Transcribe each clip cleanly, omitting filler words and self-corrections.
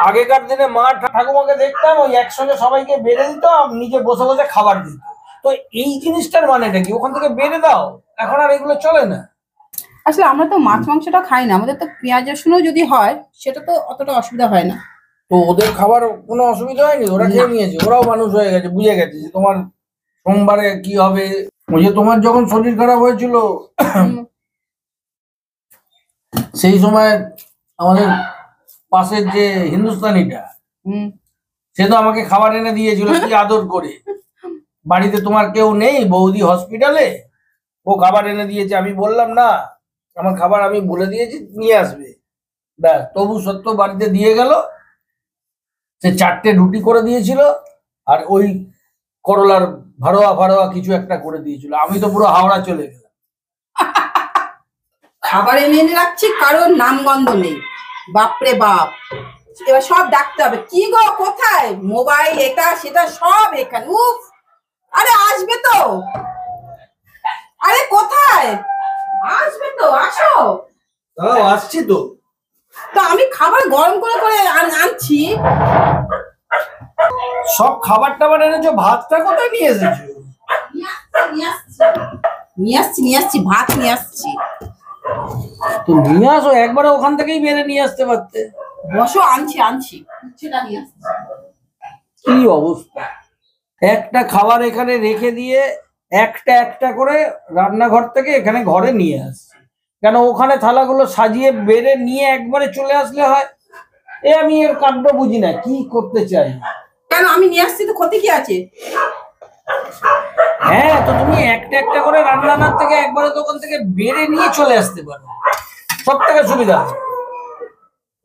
আগেকার দিনে মা ঠাকুমাকে দেখতাম ওই একসঙ্গে সবাইকে বেড়ে দিত, নিজে বসে বসে খাবার দিত। তো এই জিনিসটার মানেটা কি? ওখান থেকে বেড়ে দাও, এখন আর এগুলো চলে না। আসলে আমরা তো মাছ মাংসটা খাই না, আমাদের তো পেঁয়াজ রসুনও যদি হয় সেটা তো অতটা অসুবিধা হয় না। তো ওদের খাবার কোনো অসুবিধা হয়নি? ওরা খেয়ে নিয়েছে, ওরাও মানুষ হয়ে গেছে, বুঝে গেছে যে তোমার সোমবারে কি হবে। ওই যে তোমার যখন শরীর খারাপ হয়েছিল সেই সময় আমাদের পাশের যে হিন্দুস্তানিটা, সে তো আমাকে খাবার এনে দিয়েছিল কি আদর করে। বাড়িতে তোমার কেউ নেই, বৌদি হসপিটালে, ও খাবার এনে দিয়েছে। আমি বললাম না, আমার খাবার আমি বলে দিয়েছি নিয়ে আসবে, ব্যাস। তবু সত্য বাড়িতে দিয়ে গেল। সে 4টে রুটি করে দিয়েছিল আর ওই করলার ভাড়োয়া ফাড়োয়া কিছু একটা করে দিয়েছিল। আমি তো পুরো হাওড়া চলে গেলাম। খাবার এনে এনে রাখছি, কারোর নামগন্ধ নেই। বাপরে বাপ, এবার সব ডাকতে হবে। কি গো, কোথায়? মোবাইল, এটা সেটা সব এখানে। উফ, আরে আসবে তো, আরে কোথায় আসবে তো, আসো। আসছি তো। তো আমি খাবার গরম করে করে আনছি। সব খাবার টাবার এনেছো, ভাতটা কোথায় নিয়ে এসেছো? নিয়ে আসছি, ভাত নিয়ে আসছি। তো নিয়ে আসো, একবারে ওখান থেকেই বেড়ে নিয়ে আসতে পারতে। বসো, আনছি সেটা নিয়ে আসছি। কি অবস্থা! একটা খাবার এখানে রেখে দিয়ে একটা একটা করে রান্নাঘর থেকে এখানে ঘরে নিয়ে আসছে। কেন ওখানে থালাগুলো সাজিয়ে বেড়ে নিয়ে একবারে চলে আসলে হয়? আমি এর কাণ্ড বুঝি না, কি করতে চাই। কেন আমি নিয়ে আসছি তো ক্ষতি কি আছে? হ্যাঁ, তো তুমি একটা একটা করে রান্নাঘর থেকে একবারে দোকান থেকে বেড়ে নিয়ে চলে আসতে পারো, সব থেকে সুবিধা।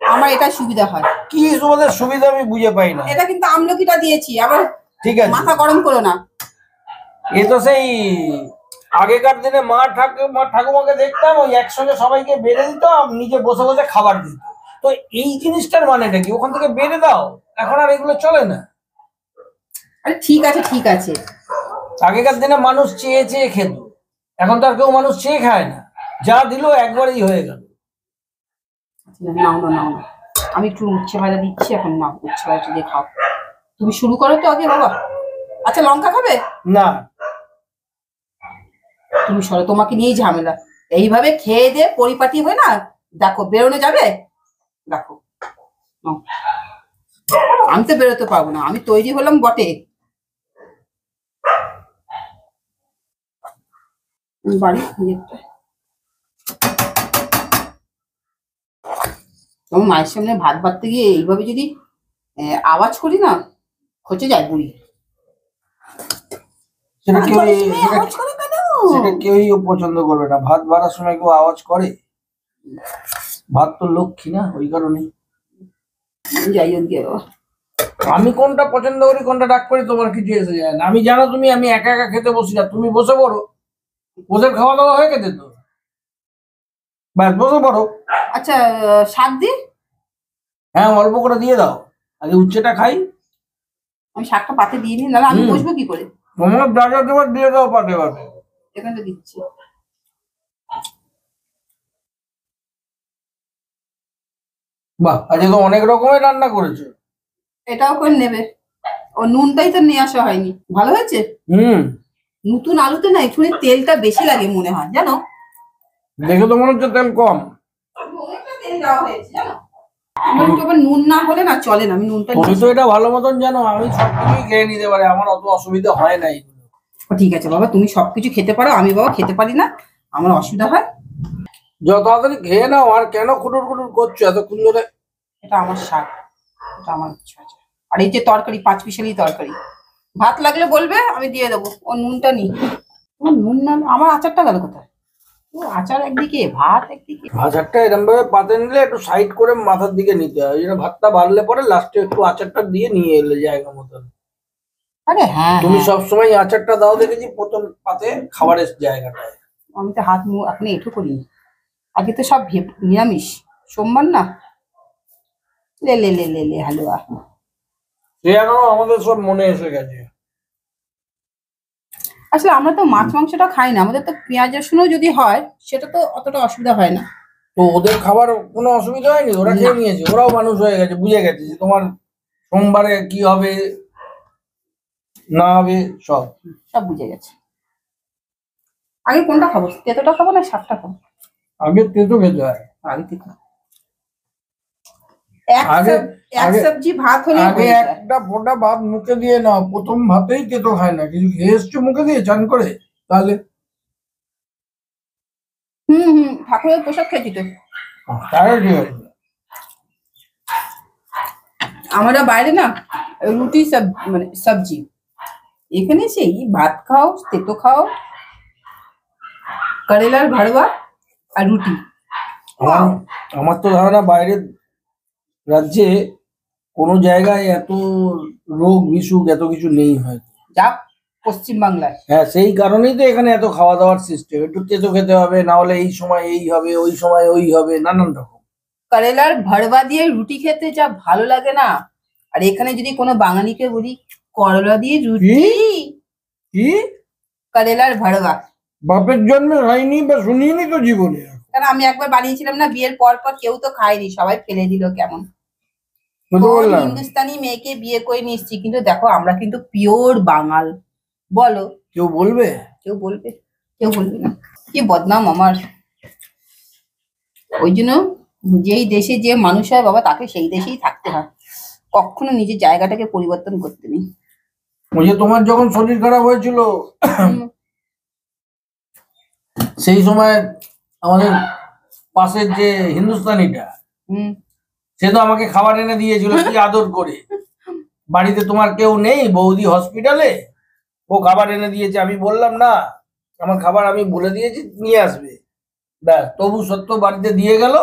আমার এটা সুবিধা হয়। কি তোমাদের সুবিধা আমি বুঝে পাই না। এটা কিন্তু আমলকিটা দিয়েছি, আবার ঠিক আছে, মাথা গরম করো না। এ তো সেই আগেকার দিনে মা ঠাকুমাকে দেখতাম ওই একসঙ্গে সবাইকে বেড়ে দিত, নিজে বসে বসে খাবার দিত। তো এই জিনিসটার মানেটা কি? ওখান থেকে বেড়ে দাও, এখন আর এগুলো চলে না। আরে ঠিক আছে ঠিক আছে, আগেকার দিনে মানুষ চেয়ে চেয়ে খেত, এখন তো আর কেউ মানুষ চেয়ে খায় না। যা দিল একবারেই হয়ে গেল। নাও না নাও না, আমি একটু উচ্ছে ভাজা দিচ্ছি এখন, না উচ্ছে ভাজা দিয়ে খাও। তুমি শুরু করো তো আগে বাবা। আচ্ছা, লঙ্কা খাবে না? তুমি সরো, তোমাকে নিয়েই ঝামেলা। এইভাবে খেয়ে দিয়ে পরিপাটি হয় না, দেখো বেরোনো যাবে। দেখো আমি তো বেরোতে পারবো না, আমি তৈরি হলাম বটে। বাড়ি তোমার মায়ের সামনে ভাত বাড়তে গিয়ে এইভাবে যদি আওয়াজ করি না, খচে যায় বুড়ি। সেটা কেউই পছন্দ করবে না। ভাত বাড়ার সময় কেউ আওয়াজ করে? ভাত তো লক্ষ্মী না, ওই কারণে। যাই হোক গিয়ে বাবা, আমি কোনটা পছন্দ করি কোনটা ডাক করি তোমার কিছু এসে যায় না। আমি জানো তুমি, আমি একা একা খেতে বসি না, তুমি বসে পড়ো। ওদের খাওয়া দাওয়া হয়ে গেছে তো, ব্যাস বসে পড়ো। আচ্ছা, শাক দি? হ্যাঁ, অল্প করে দিয়ে দাও, আগে উচ্ছেটা খাই। আমি শাকটা পাতে দিয়ে নি, নাহলে আমি বসবো কি করে? তোমার যা যা দেবার দিয়ে দাও পাতে পাতে। এখানটা দিচ্ছি। বাহ, আজকে তো অনেক রকমের রান্না করেছো। এটাও করে নেবে। ও নুনটাই তো নিয়ে আসা হয়নি। ভালো হয়েছে? নতুন আলুতে না একটু তেলটা বেশি লাগে মনে হয়, জানো? দেখে তো মনে হচ্ছে তেল কম। অনেকটা তেল দেওয়া হয়েছে জানো। আমার তো আবার নুন না হলে না চলে না, আমি নুনটা তুমি তো এটা ভালো মতন জানো, আমি সবকিছুই খেয়ে নিতে পারি, আমার অত অসুবিধা হয় না এগুলো। ঠিক আছে বাবা, তুমি সবকিছু খেতে পারো, আমি বাবা খেতে পারি না, আমার অসুবিধা হয়। যত তাড়াতাড়ি খেয়ে নাও। আর কেন খুটুর খুটুর করছো এতক্ষণ ধরে? এটা আমার শাক, এটা আমার ইচ্ছা আছে। আর এই যে তরকারি, 5 পিসেরই তরকারি, ভাত লাগলে বলবে আমি দিয়ে দেবো। ও নুনটা নি, নুন না, আমার আচারটা গেল কোথায়? ও আচার একদিকে, ভাত একদিকে। আচারটা এরকম ভাবে পাতে নিলে একটু সাইড করে মাথার দিকে নিতে হয়, ওই জন্য ভাতটা বাড়লে পরে লাস্টে একটু আচারটা দিয়ে নিয়ে এলে জায়গা মতন। আরে হ্যাঁ, তুমি সবসময় আচারটা দাও দেখেছি প্রথম পাতে খাবারের জায়গাটায়। আমি তো হাত মুখ আপনি এটু করিনি। আগে তো সব নিরামিষ, সোমবার না। লে লে লে লে লে হালুয়া, সে এখনো আমাদের সব মনে এসে গেছে। আসলে আমরা তো মাছ মাংসটা খাই না, আমাদের তো পেঁয়াজ রসুনও যদি হয় সেটা তো অতটা অসুবিধা হয় না। তো ওদের খাবার কোনো অসুবিধা হয়নি, ওরা খেয়ে নিয়েছে, ওরাও মানুষ হয়ে গেছে, বুঝে গেছে যে তোমার সোমবারে কি হবে না হবে সব সব বুঝে গেছে। আগে কোনটা খাবো, তেতোটা খাবো না শাকটা খাবো? আগে তেতো খেতে হয়। আগে তেতো। আগে এক সবজি ভাত হলে আগে একটা ফোঁটা ভাত মুখে দিয়ে নাও, প্রথম ভাতেই তেতো খায় না, কিছু খেয়ে এসছো মুখে দিয়ে চান করে, তাহলে ঠাকুরের প্রসাদ খেয়েছি তো। তাহলে ঠিক আছে। আমরা বাইরে না রুটি মানে সবজি, এখানে সেই ভাত খাও, তেতো খাও, করেলার ভরুয়া আর রুটি। আমার তো ধারণা বাইরের রাজ্যে কোনো জায়গায় এত রোগ বিসুখ এত কিছু নেই হয়তো, যা পশ্চিম বাংলায়। হ্যাঁ, সেই কারণেই তো এখানে এত খাওয়া দাওয়ার সিস্টেম, একটু তেতো খেতে হবে, না হলে এই সময় এই হবে, ওই সময় ওই হবে, নানান রকম। করেলার ভরুয়া দিয়ে রুটি খেতে যা ভালো লাগে না। আর এখানে যদি কোনো বাঙালিকে বলি করলা দিয়ে রুটি, কি করেলার ভরুয়া, বাপের জন্মে হয়নি বা শুনিনি তো জীবনে। কারণ আমি একবার বানিয়েছিলাম না, বিয়ের পর পর কেউ তো খায়নি, সবাই ফেলে দিল। কেমন হিন্দুস্তানি মেয়েকে বিয়ে করে নিয়ে এসছি, কিন্তু দেখো আমরা কিন্তু পিওর বাঙাল। বলো, কেউ বলবে? কেউ বলবে? কেউ বলবে না। কি বদনাম আমার। ওই জন্য যেই দেশে যে মানুষ হয় বাবা, তাকে সেই দেশেই থাকতে হয়, কখনো নিজের জায়গাটাকে পরিবর্তন করতে নেই। ওই যে তোমার যখন শরীর খারাপ হয়েছিল সেই সময় আমাদের পাশের যে হিন্দুস্তানিটা, সে তো আমাকে খাবার এনে দিয়েছিল কি আদর করে। বাড়িতে তোমার কেউ নেই, বৌদি হসপিটালে, ও খাবার এনে দিয়েছে। আমি বললাম না, আমার খাবার আমি বলে দিয়েছি নিয়ে আসবে, ব্যাস, তবু সত্য বাড়িতে দিয়ে গেল।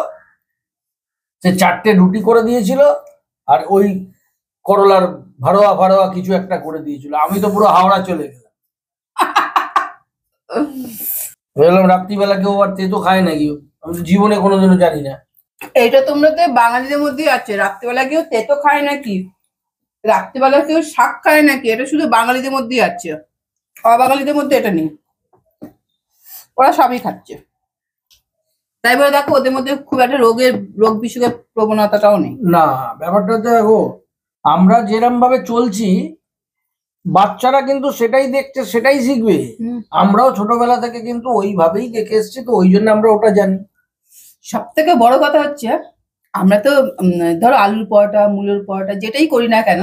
সে 4টে রুটি করে দিয়েছিল আর ওই করলার ভারোয়া ভারোয়া কিছু একটা করে দিয়েছিল। আমি তো পুরো হাওড়া চলে গেলাম। বললাম রাত্রিবেলা কেউ আর তেতো খায় নাকি, আমি তো জীবনে কোনোদিনও জানি না। এটা তোমরা তো বাঙালিদের মধ্যেই আছে, রাত্রিবেলা কেউ তেতো খায় নাকি, রাত্রিবেলা কেউ শাক খায় নাকি, এটা শুধু বাঙালিদের মধ্যেই আছে, অবাঙালিদের মধ্যে এটা নেই। ওরা সবই খাচ্ছে, তাই বলে দেখো ওদের মধ্যে খুব একটা রোগ বিসুখের প্রবণতাটাও নেই। না, ব্যাপারটা তো দেখো, আমরা যেরম ভাবে চলছি বাচ্চারা কিন্তু সেটাই দেখছে, সেটাই শিখবে। আমরাও ছোটবেলা থেকে কিন্তু ওইভাবেই দেখে এসছি, তো ওই জন্য আমরা ওটা জানি। সব থেকে বড় কথা হচ্ছে, আমরা তো ধরো আলুর পরোটা, মূলের পরোটা যেটাই করি না কেন,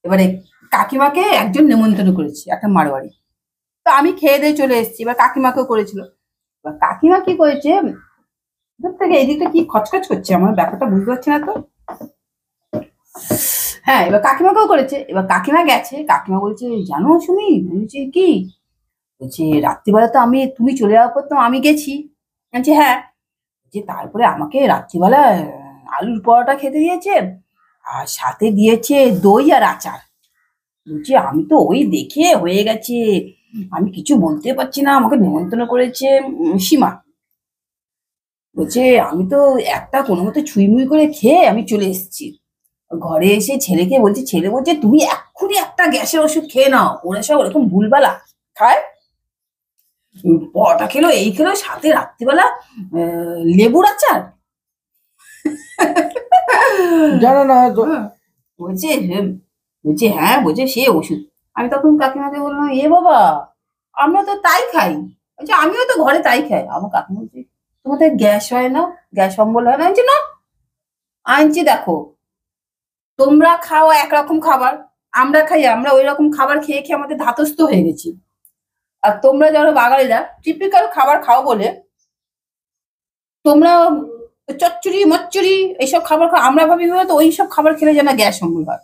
এবারে কাকিমাকে একজন নেমন্তন্ন করেছি, একটা মারোয়ারি। তো আমি খেয়ে দিয়ে চলে এসেছি, এবার কাকিমাকেও করেছিল। এবার কাকিমা কি করেছে, দূর থেকে এদিকটা কি খচখচ করছে, আমার ব্যাপারটা বুঝতে পারছি না তো। হ্যাঁ, এবার কাকিমাকেও করেছে। এবার কাকিমা গেছে, কাকিমা বলছে জানো সুমি, বলছে কি, বলছে রাত্রিবেলা তো তুমি চলে যাওয়ার পর তো আমি গেছি। বলছে হ্যাঁ, যে তারপরে আমাকে রাত্রিবেলা আলুর পরোটা খেতে দিয়েছে আর সাথে দিয়েছে দই আর আচার। বলছে আমি তো ওই দেখে হয়ে গেছে, আমি কিছু বলতে পারছি না, আমাকে নিমন্ত্রণ করেছে সীমা। বলছে আমি তো একটা কোনো মতো ছুঁইমুই করে খেয়ে আমি চলে এসেছি। ঘরে এসে ছেলেকে বলছে, ছেলে বলছে তুমি এক্ষুনি একটা গ্যাসের ওষুধ খেয়ে নাও, ওরা সব ওরকম ভুলভালা খায়। পরোটা খেলো, এই খেলো, সাথে রাত্রিবেলা লেবুর আচার। জানো না হয়তো। বলছে হ্যাঁ, বলছে সে ওষুধ। আমি তখন কাকিমাকে বললাম এ বাবা, আমরা তো তাই খাই। বলছে আমিও তো ঘরে তাই খাই। আমার কাকিমা বলছে তোমাদের গ্যাস হয় না, গ্যাস অম্বল হয় না? আনছি না, আনছি দেখো, তোমরা খাও একরকম খাবার, আমরা খাই, আমরা ওই রকম খাবার খেয়ে খেয়ে আমাদের ধাতস্থ হয়ে গেছি। আর তোমরা যারা বাঙালিরা টিপিক্যাল খাবার খাও বলে তোমরা চচ্চড়ি মচ্চড়ি এইসব খাবার খাও, আমরা ভাবি তো ওই সব খাবার খেলে যেন গ্যাস অম্বল হয়।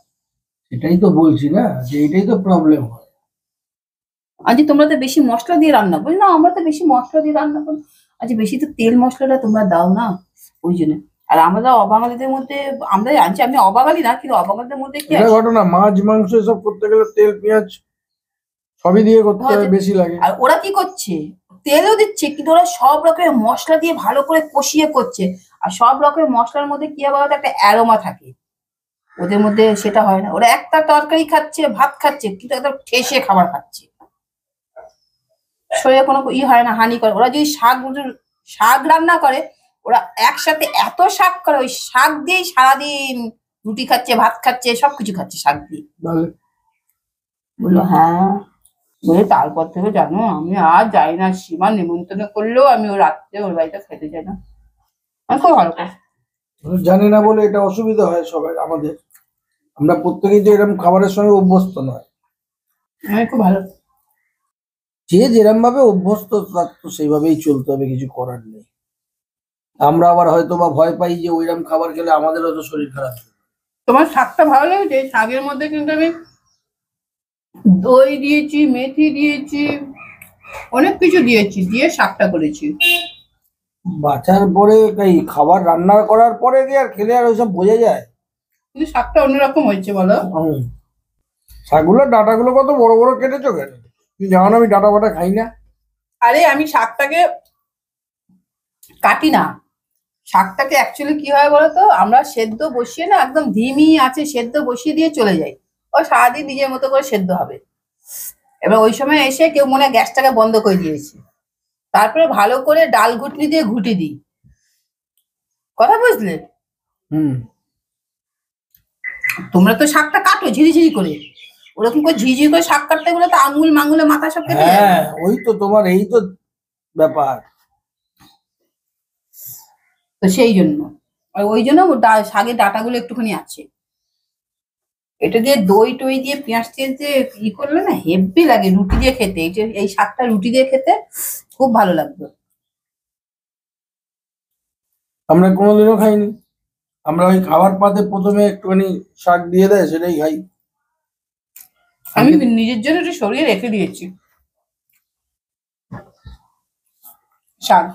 সেটাই তো বলছি না, যে এটাই তো প্রবলেম হয়। আজ তোমরা তো বেশি মশলা দিয়ে রান্না করি। না, আমরা তো বেশি মশলা দিয়ে রান্না করি। আজ বেশি তো তেল মশলাটা তোমরা দাও না, ওই জন্য। আর আমরা অবাঙালিদের মধ্যে, আমরা জানছি, আমি অবাঙালি না, কিন্তু অবাঙালিদের মধ্যে কি আছে ঘটনা, মাছ মাংস এসব করতে গেলে তেল পেঁয়াজ সবই দিয়ে করতে হয়, বেশি লাগে। আর ওরা কি করছে, তেলও দিচ্ছে, কিন্তু ওরা সব রকমের মশলা দিয়ে ভালো করে কষিয়ে করছে। আর সব রকমের মশলার মধ্যে কি হবে, একটা অ্যারোমা থাকে, ওদের মধ্যে সেটা হয় না। ওরা একটা তরকারি খাচ্ছে, ভাত খাচ্ছে, কিন্তু একদম ঠেসে খাবার খাচ্ছে, শরীরে কোনো হয় না, হানি করে। ওরা যদি শাক রান্না করে, ওরা একসাথে এত শাক করে, ওই শাক দিয়েই সারাদিন রুটি খাচ্ছে, ভাত খাচ্ছে, সবকিছু খাচ্ছে শাক দিয়ে। বললো হ্যাঁ, বলে তারপর থেকে জানো আমি আর যাই না, সীমা নিমন্ত্রণ করলেও আমি ও রাত্রে ওর বাড়িতে খেতে যাই না। আমি খুব ভালো পাই। জানি না বলে এটা অসুবিধা হয় সবাই আমাদের, আমরা প্রত্যেকেই তো এরকম খাবারের সঙ্গে অভ্যস্ত নয়। আমি খুব ভালো। যে যেরকম ভাবে অভ্যস্ত তার তো সেইভাবেই চলতে হবে, কিছু করার নেই। আমরা আবার হয়তো বা ভয় পাই যে ওইরকম খাবার খেলে আমাদের হয়তো শরীর খারাপ হবে। তোমার শাকটা ভালো লেগেছে? শাকের মধ্যে কিন্তু আমি দই দিয়েছি, মেথি দিয়েছি, অনেক কিছু দিয়েছি, দিয়ে শাকটা করেছি। বাঁচার পরে এই খাবার রান্না করার পরে কি আর খেলে আর ওইসব বোঝা যায়? কিন্তু শাকটা অন্যরকম হয়েছে বলো। শাকগুলোর ডাঁটাগুলো কত বড় বড় কেটেছো কেন? তুমি জানো না আমি ডাঁটা বাটা খাই না। আরে আমি শাকটাকে কাটি না, শাকটাকে অ্যাকচুয়ালি কি হয় বলতো, আমরা সেদ্ধ বসিয়ে না একদম ধিমি আছে সেদ্ধ বসিয়ে দিয়ে চলে যাই, ও সারাদিন নিজের মতো করে সেদ্ধ হবে। এবার ওই সময় এসে কেউ মনে হয় গ্যাসটাকে বন্ধ করে দিয়েছে, তারপরে ভালো করে ডাল ঘুটনি দিয়ে ঘুটি দিই। কথা বুঝলে? হুম। তোমরা তো শাকটা কাটো ঝিরিঝিরি করে, ওরকম করে ঝিরিঝিরি করে শাক কাটতে গেলে তো আঙুল মাঙুলে মাথা সব কেটে যাবে। হ্যাঁ, ওই তো তোমার এই তো ব্যাপার। তো সেই জন্য, আর ওই জন্য শাকের ডাঁটাগুলো একটুখানি আছে। এটা দিয়ে দই টই দিয়ে পেঁয়াজ টেঁয়াজ দিয়ে ই করলে না হেব্বি লাগে রুটি দিয়ে খেতে। এই শাকটা রুটি দিয়ে খেতে খুব ভালো লাগবে। আমরা কোনোদিনও খাইনি, আমরা ওই খাবার পাতে প্রথমে একটুখানি শাক দিয়ে দেয় সেটাই খাই। আমি নিজের জন্য একটু সরিয়ে রেখে দিয়েছি শাক,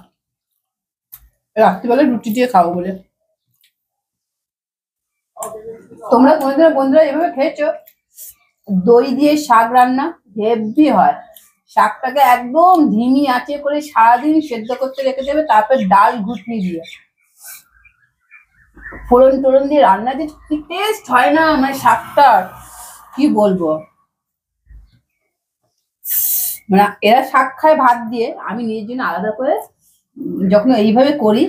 রাত্রিবেলা রুটি দিয়ে খাবো বলে। তোমরা কোনোদিন বন্ধুরা এভাবে খেয়েছো? দই দিয়ে শাক রান্না হেভি হয়। শাকটাকে একদম ধিমি আঁচে করে সারাদিন সেদ্ধ করতে রেখে দেবে, তারপর ডাল ঘুটনি দিয়ে ফোড়ন টোড়ন দিয়ে রান্না যে কি টেস্ট হয় না মানে শাকটার, কি বলবো। মানে এরা শাক খায় ভাত দিয়ে, আমি নিজের জন্য আলাদা করে যখন এইভাবে করি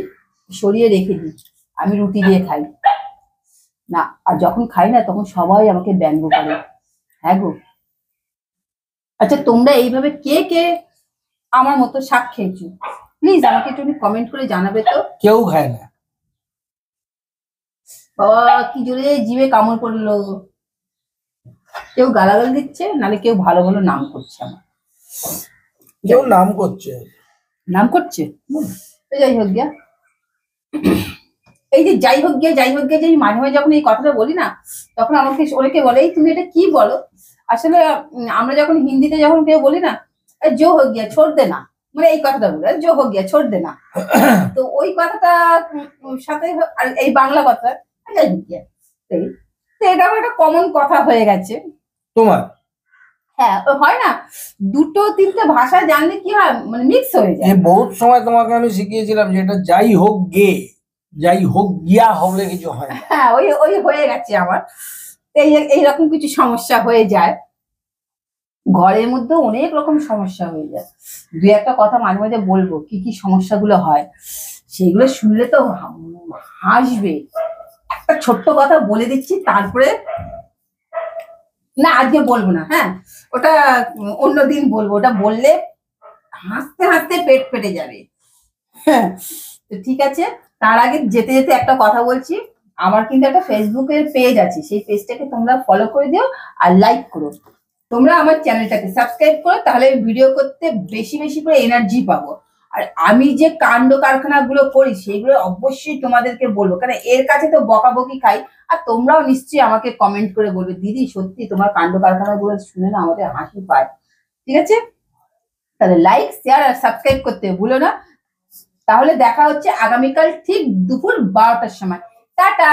সরিয়ে রেখে দিই, আমি রুটি দিয়ে খাই না। আর যখন খাই না তখন সবাই আমাকে ব্যঙ্গ করে। হ্যাঁ গো। আচ্ছা তোমরা এইভাবে কে কে আমার মতো শাক খেয়েছো প্লিজ আমাকে একটু কমেন্ট করে জানাবে তো। কেউ খায় না। বাবা কি জোরে জিভে কামড় পড়লো। কেউ গালাগাল দিচ্ছে, নালে কেউ ভালো ভালো নাম করছে আমার। কেউ নাম করছে। নাম করছে? যাই হোক গিয়া, এই যে যাই হোক গিয়া যাই হোক গিয়া যে মাঝে মাঝে যখন এই কথাটা বলি না, তখন আমাকে অনেকে বলে এই তুমি এটা কি বলো। আসলে আমরা যখন হিন্দিতে যখন কেউ বলি না জো হোক গিয়া ছোড় দে না, মানে এই কথাটা বলে জো হোক গিয়া ছোড় দে না, তো ওই কথাটা সাথে আর এই বাংলা কথা যাই হোক গিয়া, তো এটা আমার একটা কমন কথা হয়ে গেছে তোমার। হ্যাঁ হয় না, দুটো তিনটে ভাষা জানলে কি হয় মানে মিক্স হয়ে যায়। বহুত সময় তোমাকে আমি শিখিয়েছিলাম যে এটা যাই হোক গে, যাই হোক গিয়া হলে কিছু হয় না। হ্যাঁ ওই ওই হয়ে গেছে আমার, এইরকম কিছু সমস্যা হয়ে যায় ঘরের মধ্যে, অনেক রকম সমস্যা হয়ে যায়। দুই একটা কথা মাঝে মাঝে বলবো কি কি সমস্যাগুলো হয়, সেগুলো শুনলে তো হাসবে। একটা ছোট্ট কথা বলে দিচ্ছি, তারপরে না আজকে বলবো না, হ্যাঁ ওটা অন্যদিন বলবো, ওটা বললে হাসতে হাসতে পেট ফেটে যাবে। হ্যাঁ তো ঠিক আছে, তার আগে যেতে যেতে একটা কথা বলছি, আমার কিন্তু একটা ফেসবুকের পেজ আছে, সেই পেজটাকে তোমরা ফলো করে দিও আর লাইক করো। তোমরা আমার চ্যানেলটাকে সাবস্ক্রাইব করো, তাহলে ভিডিও করতে বেশি বেশি করে এনার্জি পাবো। আর আমি যে কাণ্ড কারখানাগুলো করি সেগুলো অবশ্যই তোমাদেরকে বলবো, কারণ এর কাছে তো বকাবকি খাই। আর তোমরাও নিশ্চয়ই আমাকে কমেন্ট করে বলবে দিদি সত্যি তোমার কাণ্ড কারখানাগুলো শুনে না আমাদের হাসি পায়। ঠিক আছে, তাহলে লাইক শেয়ার আর সাবস্ক্রাইব করতে ভুলো না। তাহলে দেখা হচ্ছে আগামীকাল ঠিক দুপুর 12টার সময়। টাটা।